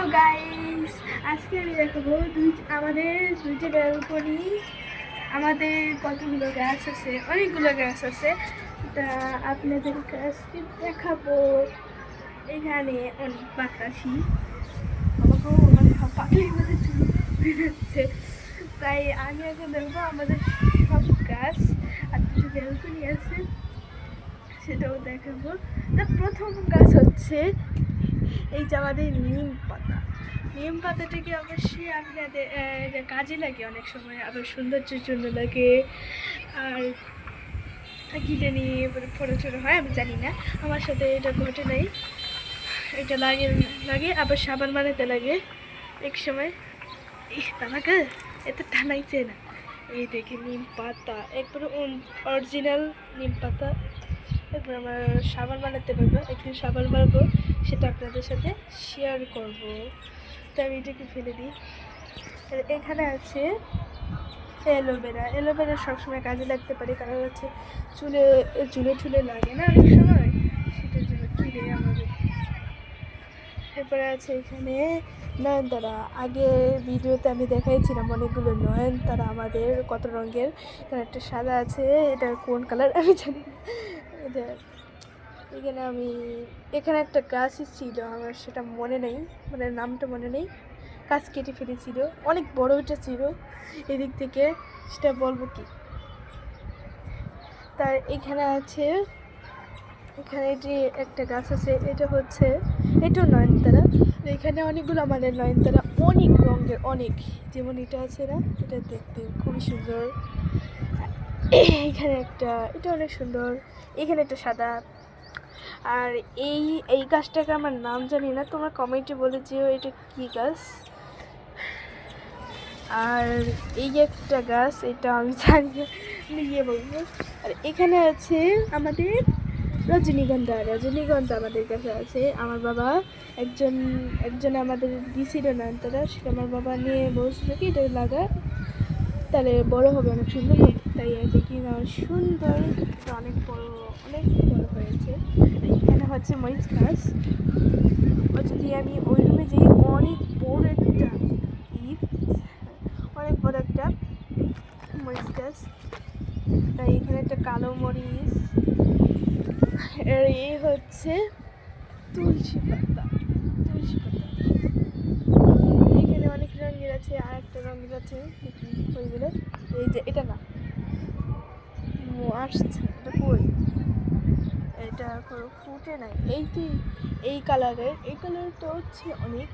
Hello guys, আজকে আমি দেখাবো আমাদের দুইটা ব্যালকনি। আমাদের কতগুলো গাছ আছে, অনেকগুলো গাছ আছে। তা আপনাদেরকে আজকে দেখাবো। এখানে অনেক বাতাসি, আমাকেও মানে পাখির মধ্যে বেরোচ্ছে। তাই আমি এখন দেখবো আমাদের সব গাছ আর দুটো ব্যালকনি আছে, সেটাও দেখাবো। তা প্রথম গাছ হচ্ছে এই যে আমাদের নিম পাতা। নিম পাতাটাকে অবশ্যই আপনাদের কাজে লাগে, অনেক সময় আবার সৌন্দর্যের জন্য লাগে। আর গিলে নিয়ে ফোড়ো ছোটো হয়, আমি জানি না, আমার সাথে এটা ঘটে নাই। এটা লাগে লাগে আবার সাবান বানাতে লাগে এক সময়। আমাকে এত টানাইছে না। এই দেখে নিম পাতা একবারে অরিজিনাল নিম পাতা। এরপর আমরা সাবান বানাতে পারবো, একদিন সাবান বানাবো, সেটা আপনাদের সাথে শেয়ার করব। তো আমি এটাকে ফেলে দিই। এখানে আছে অ্যালোভেরা। অ্যালোভেরা সবসময় কাজে লাগতে পারে, কারণ হচ্ছে চুলে ঠুলে লাগে না অনেক সময়, সেটার জন্য কিনে আমাদের। এরপরে আছে এখানে নয়নতারা। আগে ভিডিওতে আমি দেখাইছিলাম অনেকগুলো নয়নতারা আমাদের, কত রঙের। এখানে একটা সাদা আছে, এটা কোন কালার আমি জানি না। এটা এখানে একটা গাছই ছিল, আমার সেটা মনে নেই, মানে নামটা মনে নেই। গাছ কেটে ফেলেছিল, অনেক বড় এটা ছিল। এদিক থেকে সেটা বলবো কি। তার এখানে আছে, এখানে যে একটা গাছ আছে, এটা নয়নতারা। এখানে অনেকগুলো আমাদের নয়নতারা, অনেক রঙের, অনেক। যেমন এটা আছে না, এটা দেখতে খুবই সুন্দর। এখানে এটা অনেক সুন্দর। এখানে একটা সাদা। আর এই গাছটাকে আমার নাম জানি না, তোমরা কমেন্টে বলে যেও এটা কী গাছ। আর এই একটা গাছ, এটা আমি জানি না, নিয়ে বলবো। আর এখানে আছে আমাদের রজনীগন্ধা আমাদের কাছে আছে। আমার বাবা একজন আমাদের দিছিল না, তারা সেটা আমার বাবা নিয়ে বলছিল কি এটা লাগা, তাহলে বড় হবে, অনেক সুন্দর হবে। তাই দেখি না সুন্দর, অনেক বড় হয়েছে। এখানে হচ্ছে মরিচ গাছ। যদি আমি ওই রুমে যাই, অনেক বড় একটা মরিচ গাছ। তাই এখানে একটা কালো মরিচ। আর এই হচ্ছে তুলসী পাতা। এখানে অনেক রঙের আছে, আর একটা রঙের আছে ওইগুলো। এই যে এটা না, আসছে এটা কই, এটা ফুটে নাই। এই কালারটা হচ্ছে অনেক